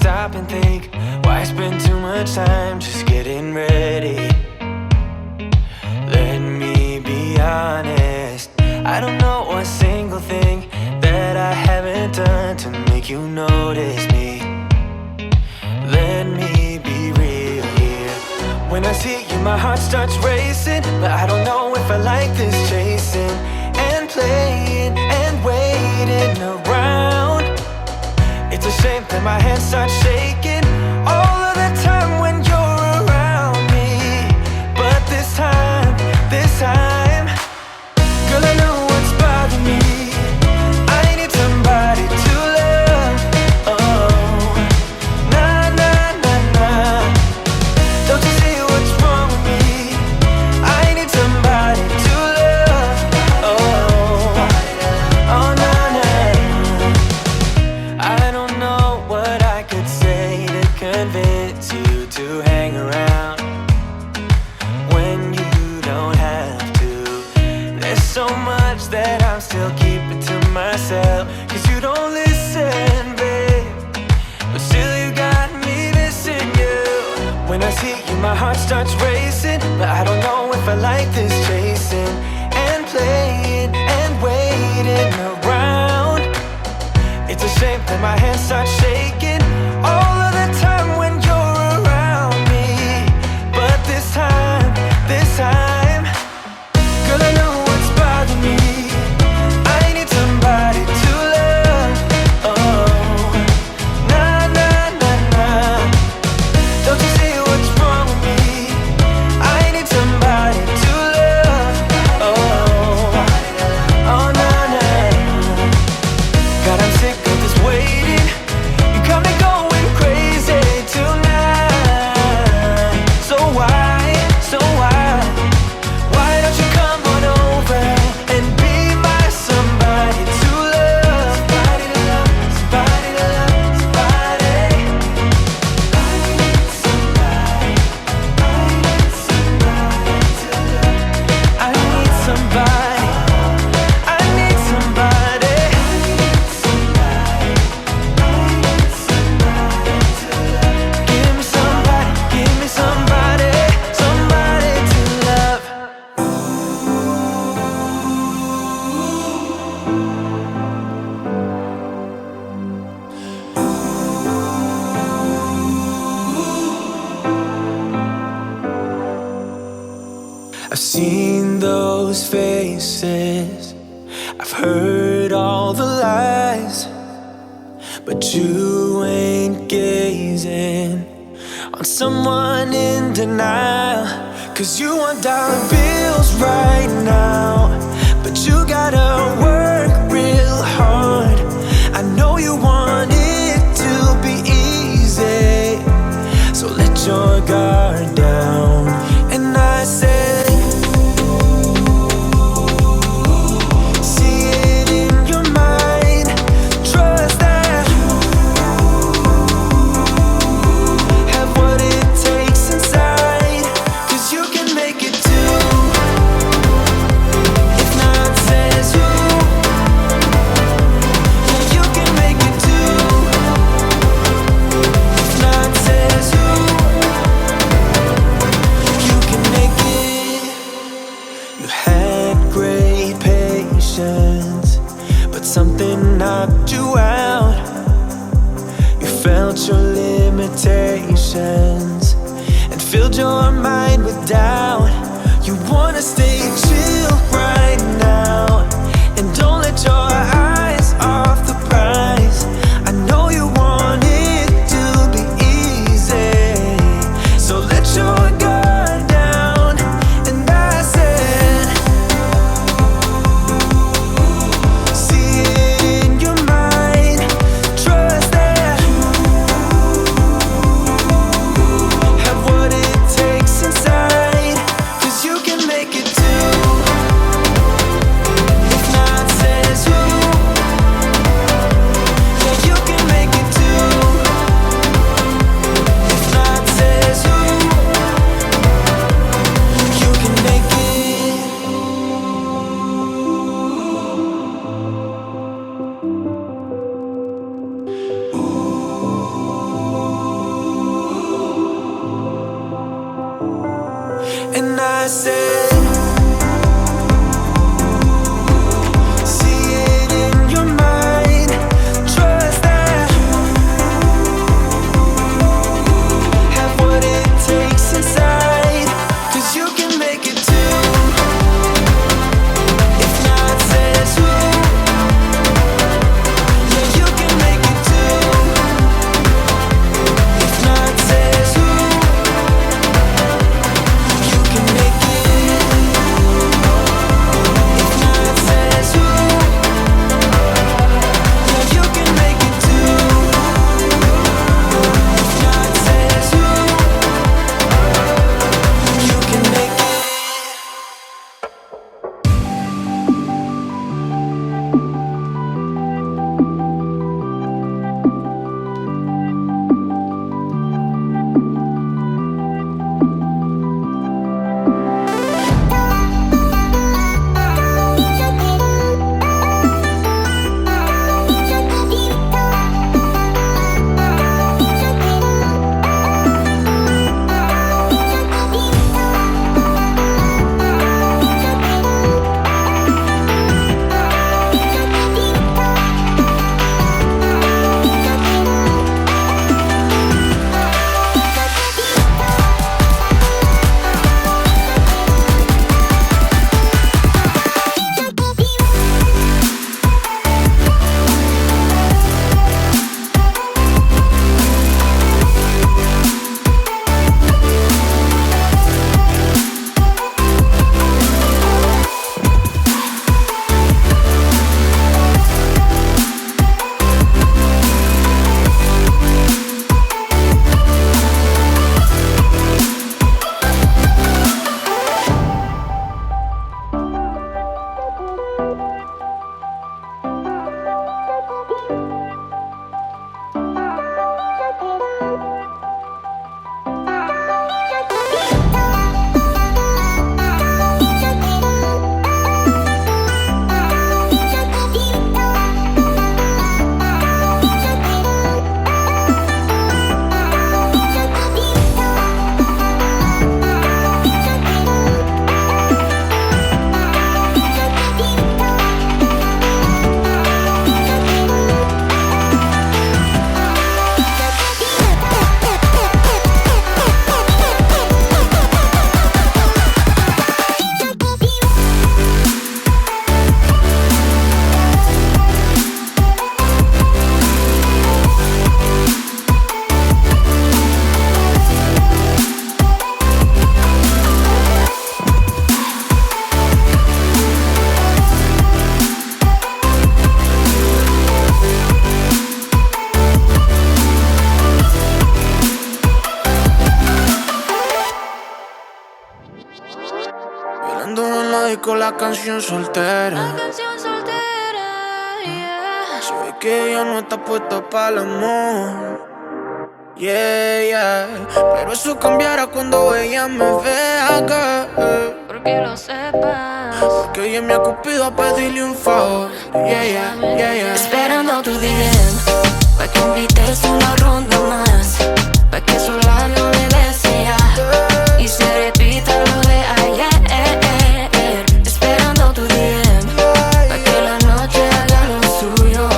stop and think, why spend too much time just getting ready? Let me be honest, I don't know a single thing that I haven't done to make you notice me. Let me be real here. When I see you, my heart starts racing, but I don't know if I like this chasing and playing and waiting around. It's a shame that my hands start shaking all of the time when you're around me. But this time, girl, I know what's bothering me. I need somebody to love. Oh, nah, nah, nah, nah. Don't you see what's wrong with me? I need somebody to love. Oh, oh, nah, nah. I don't know what I could say to convince you to hang around when you don't have to. There's so much that I'm still keeping to myself, 'cause you don't listen, babe. But still you got me missing you. When I see you, my heart starts racing, but I don't know if I like this chasing and playing and waiting around. It's a shame that my hands start shaking all of the time when you're around me. But this time, girl, I know what's bothering me. I need somebody to love. Oh, nah, nah, nah, nah. Don't you see what's wrong with me? I need somebody to love. Oh, oh, nah, nah. God, I'm sick of this waiting. You got me going crazy tonight. So why? Why don't you come on over and be my somebody to love? Somebody to love, somebody to love, somebody. I need somebody, I need somebody to love. I need somebody, I need somebody. I need somebody, I need somebody to love. Give me somebody, somebody to love. I've seen those faces, I've heard all the lies, but you ain't gazing on someone in denial. 'Cause you want dollar bills right now, but you gotta work real hard. I know you want it to be easy, so let your guard down. And I said, see it in your mind, trust that you have what it takes inside, 'cause you can make it too. If not says who, yeah, you can make it too. If not says who, you can make it. You had great patience, but something knocked you out. You felt your limitations and filled your mind with doubt. You wanna stay chill right now and don't let your eyes off the prize. I know you want it to be easy, so let your guard down. And I said, see it in your mind, trust that you have what it takes inside, 'cause you can make it too. And I said, see it in your mind, trust that have what it takes inside, 'cause you can make it too. If not says who, yeah, you can make it too. If not says who, you can make it. If not says who, yeah, you can make it too. If not says who, you can make it. Ando en la disco la canción soltera. La canción soltera, yeah. Se ve que ella no está puesta para el amor. Yeah, yeah. Pero eso cambiará cuando ella me vea, girl. Porque lo sepas. Porque ella me ha cupido a pedirle un favor. Yeah, yeah, yeah, yeah. Esperando tu DM, pa' que invites una ronda más, pa' que su labio me bese ya y se repita lo de ayer. Esperando tu DM, pa' que la noche haga lo suyo,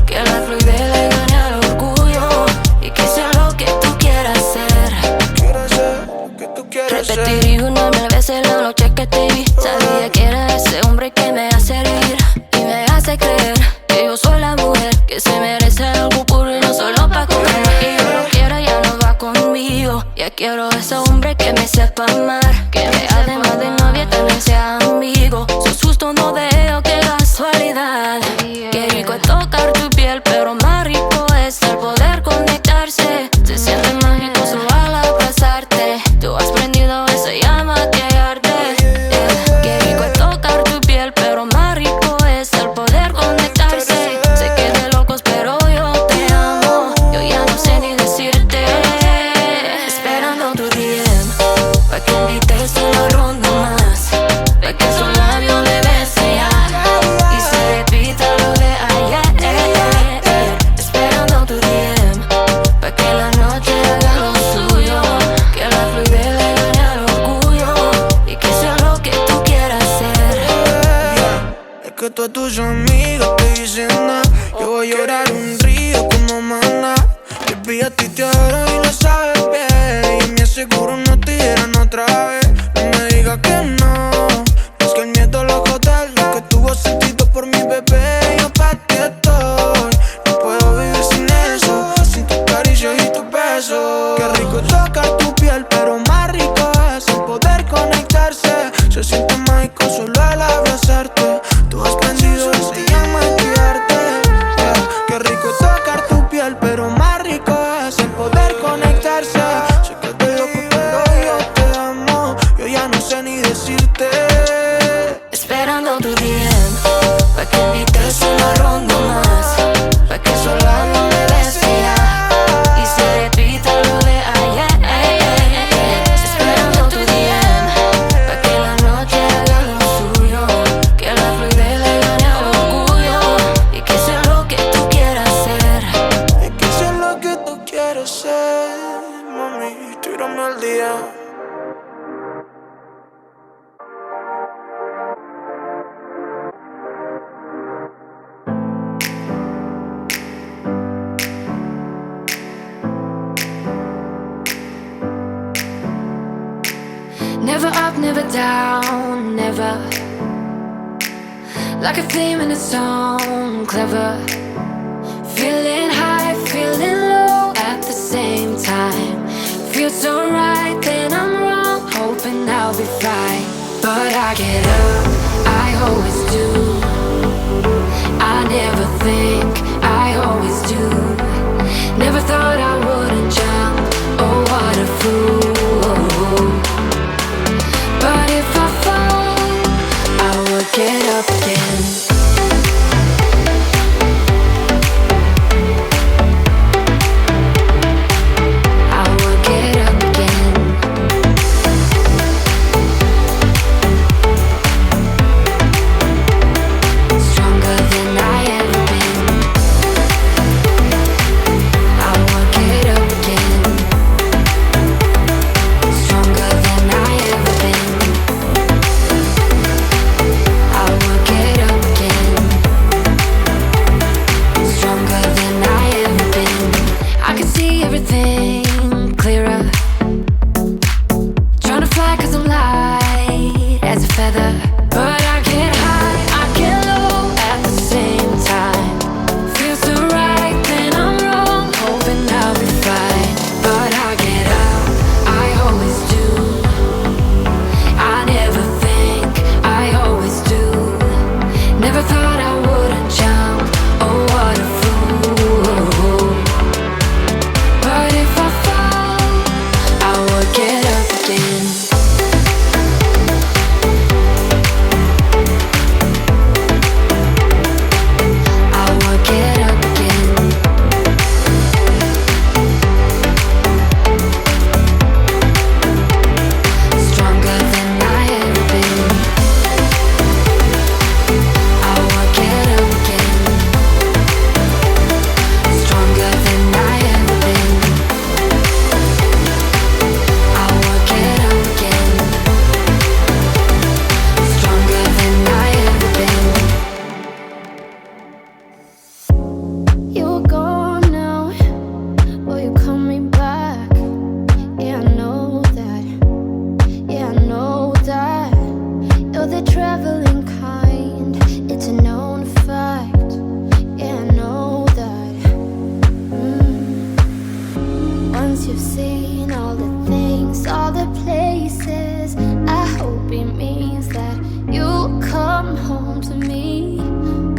que la fluidez le gane al orgullo y que sea lo que tú quieras hacer. Quiero hacer lo que tú quieras hacer. Repetiría 1000 veces la noche que te vi. Sabía que era ese hombre que me hace reír y me hace creer que yo soy la mujer que se merece algo puro y no solo pa' comer. Y yo lo quiero, ya no va conmigo. Ya quiero ese hombre que me sepa amar, que me además de novia también sea amigo. Sos justo, no veo qué casualidad. Qué rico es tocar tu piel, pero más rico es el poder conectarse. Se siente mágico solo al abrazarte. Tú has prendido esa llama que arde. Qué rico es tocar tu piel, pero más rico es el poder conectarse. Sé que de locos, pero yo te amo. Yo ya no sé ni decirte. Esperando tu DM, pa' que invites una ronda más, pa' que su labio me bese ya y se repita lo de ayer. todas tus amigas te dicen nada. Yo voy a llorar un río como maná. Baby, a ti te adoro y lo sabes bien. Y me aseguro no te dieran otra vez. No me digas que no. Es que el miedo lo jode. Lo que tuvo sentido por mi bebé, yo pa' ti estoy. No puedo vivir sin eso, sin tus caricias y tus besos. Qué rico tocar tu piel, pero más rico es el poder conectarse. Se siente mágico solo al abrazarte. Tú has prendido y se llama cuidarte. Yeah. Qué rico tocar tu piel, pero más rico es el poder conectarse. Sé que te loco, pero yo te amo. Yo ya no sé ni decirte. Esperando tu DM, pa' que invites una ronda más, pa' que sola no me beses ya y se repita lo de ayer. Esperando tu DM, pa' que la noche haga lo suyo, que la fluidez le gane al orgullo y que sea lo que tú quieras ser. Y que sea lo que tú quieres ser. Mami, tírame al día. Never up, never down, never. Like a theme in a song, clever. Feeling high, feeling low at the same time. Feels so right, then I'm wrong, hoping I'll be fine. But I get up, I always do. I never think, I always do. Never thought I wouldn't jump, oh what a fool. But if I fall, I will get up again. I will get up again. Stronger than I ever been. I will get up again. Stronger than I ever been. I will get up again. Stronger than I ever been. I can see everything clearer. Trying to fly 'cause I'm light as a feather. But I get high, I get low at the same time. Feels so right, then I'm wrong, hoping I'll be fine. But I get up, I always do. I never think, I always do. Never thought I wouldn't jump, oh what a fool. But if I fall, I will get up again. I will get up again. Stronger than I ever been. I will get up again. Stronger than I ever been. I will get up again. Stronger than I ever been. You're gone now, will you coming back? Yeah, I know that. Yeah, I know that. You're the traveling kind, it's a known fact. Yeah, I know that. Once you've seen all the things, all the places, I hope it means that you'll come home to me.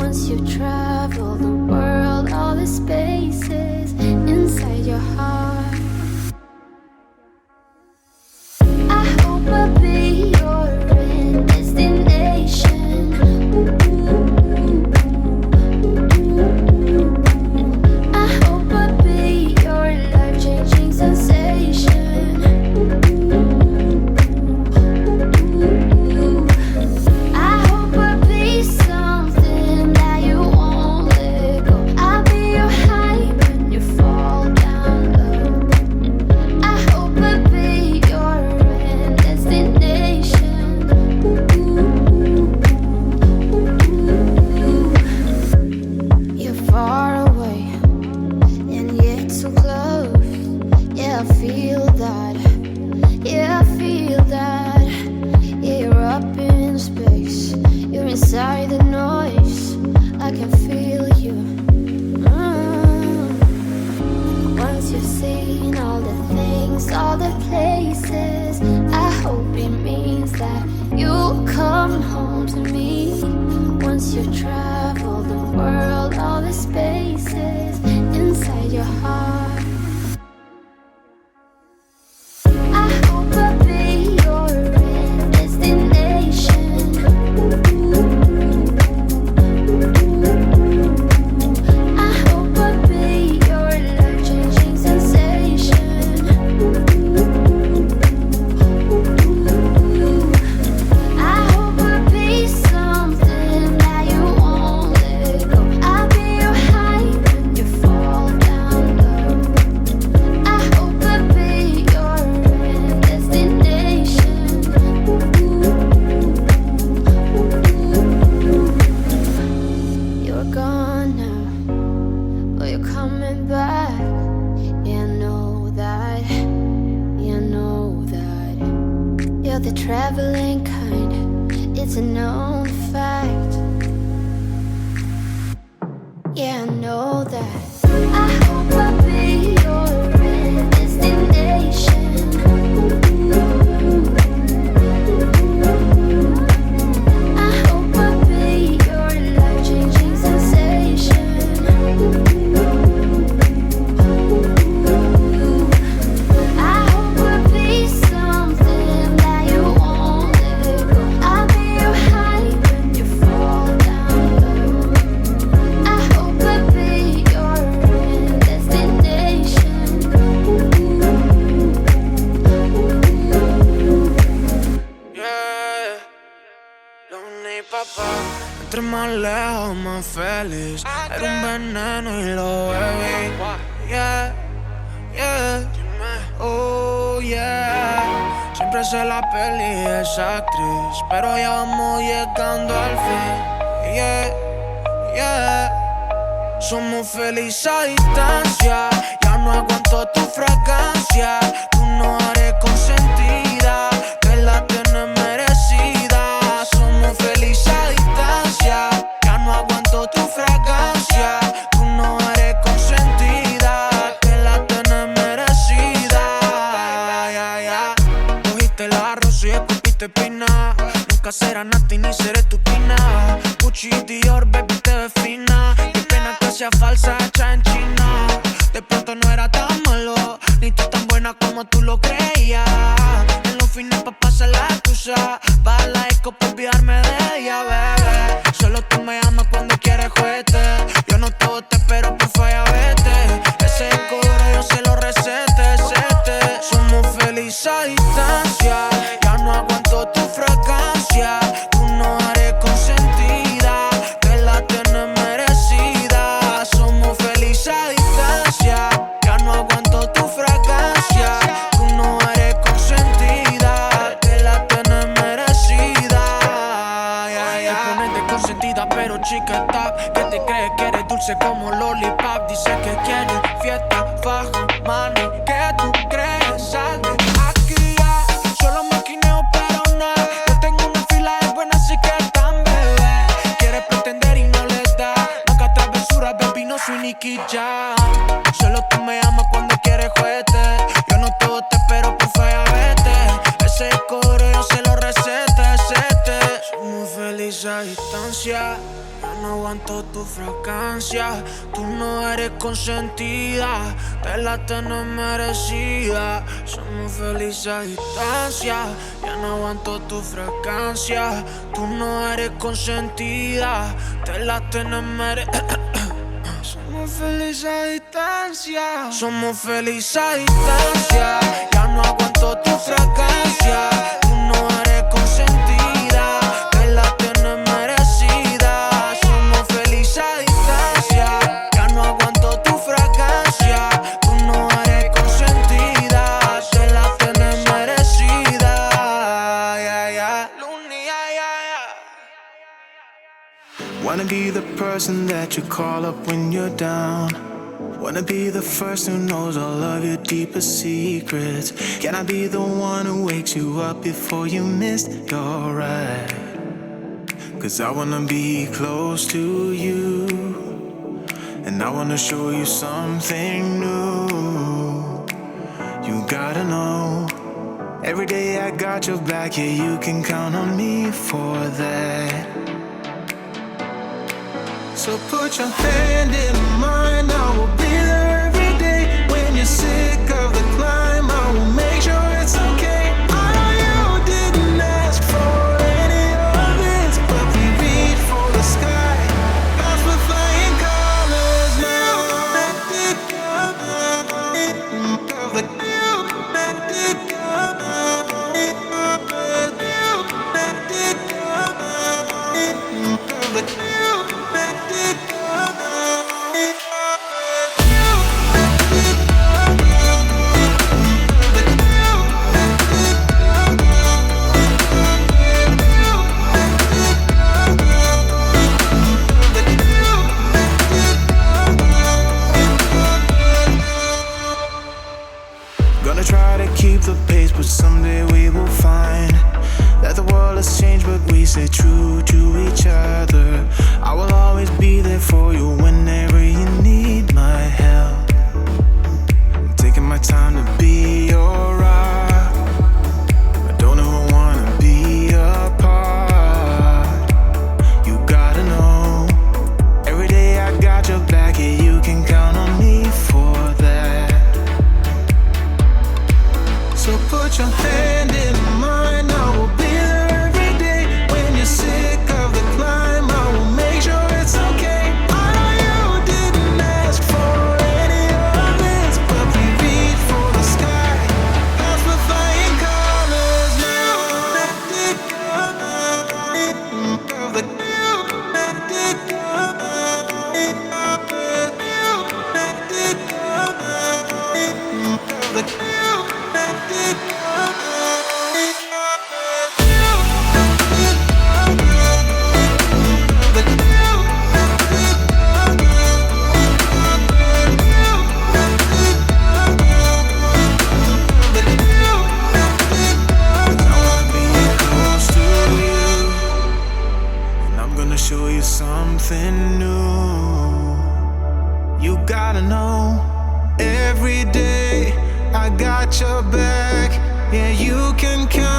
Once you've traveled the world, all the spaces inside your heart, I hope I'll be your end destination. to me. Once you travel the world, all the spaces inside your heart. I hope I'll be your destination. I hope I'll be your life-changing sensation. I hope I'll be something that you won't let go. I'll be your high when you fall down low. I hope I'll be your destination. You're gone now, but you're coming back. Yeah, I know that. Yeah, I know that. You're the traveling kind. It's a known fact. Yeah, I know that. I hope I'll be your destination. I hope I'll be your life-changing sensation. I hope I'll be something that you won't let go. I'll be your high when you fall down low. I hope I'll be your destination. Yeah, Luna y papá. Entre más lejos, más feliz. Era un veneno y lo bebí. Yeah, yeah, oh yeah. Siempre sé la peli esa actriz, pero ya vamos llegando al fin. Yeah, yeah. Somos felices a distancia. Ya no aguanto tu fragancia. Tú no eres consentida, que la tienes merecida. Somos felices a distancia. Ya no aguanto tu fragancia. Tú no eres consentida, que la tienes merecida. Yeah, yeah. Cogiste la rosa y escupiste pina. Nunca será Nati ni seré tu tina. Gucci, Dior, baby, te ves fina. Qué pena que sea falsa, hecha en China. De pronto no era tan malo, ni tú tan buena como tú lo creías. En los fines pa' pasar la excusa, va la disco pa' olvidarme de ella, bebé. Solo tú me amas cuando quieres juguete. Yo no te boté, pero por falla vete. Ese cobro yo se lo recete, sete. Somos felices a distancia. Ya no aguanto tu fragancia. Tú no eres consentida, que la tienes merecida. Somos felices a distancia. Ya no aguanto tu fragancia. Tú no eres consentida, que la tienes merecida. Yeah, yeah. Te pones de consentida, pero chica está. Que te crees que eres dulce como lollipop. Dice que quiere fiesta, fajo, money. ¿Qué tú crees? Sal de aquí ya. Solo maquineo, pero nada. Yo tengo una fila de buenas, así que tan bebé. Quiere pretender y no les da. Nunca travesura, baby, no soy Nicky Jam. Solo tú me amas cuando quieres juguete. Yo no te boté, pero por falla vete. Ese cobro yo se lo recete, sete. Somos felices a distancia. Ya no aguanto tu fragancia. Tú no eres consentida, te la tienes merecida. Somos felices a distancia. Ya no aguanto tu fragancia. Tú no eres consentida, te la tienes merecida. Somos felices a distancia. Somos felices a distancia. Ya no aguanto tu fragancia. Tú no eres consentida, que la tienes merecida. Somos felices a distancia. Ya no aguanto tu fragancia. Tú no eres consentida, que la tienes merecida. Yeah, yeah. Luni, yeah, yeah, yeah. Wanna be the person that you call up when you're down. Wanna be the first who knows all of your deepest secrets. Can I be the one who wakes you up before you miss your ride? 'Cause I wanna be close to you, and I wanna show you something new. You gotta know Every day I got your back, yeah, you can count on me for that. So put your hand in mine, I will be there every day. When you're sick of the climb, I will make sure it's okay. I know you didn't ask for any of this, but we reach for the sky. That's with flying colors now. Gonna try to keep the pace, but someday we will find that the world has changed, but we stay true to each other. I will always be there for you whenever you need my help. I'm taking my time to be your rock. I don't ever wanna be apart. You gotta know, every day I got your back, yeah, you can count on me for that. So put your hand in mine, I will be there every day. When you're sick of the climb, I will make sure it's okay. I know you didn't ask for any of this, but we reach for the sky. That's with flying colors now. Show you something new. You gotta know, every day I got your back. Yeah, you can count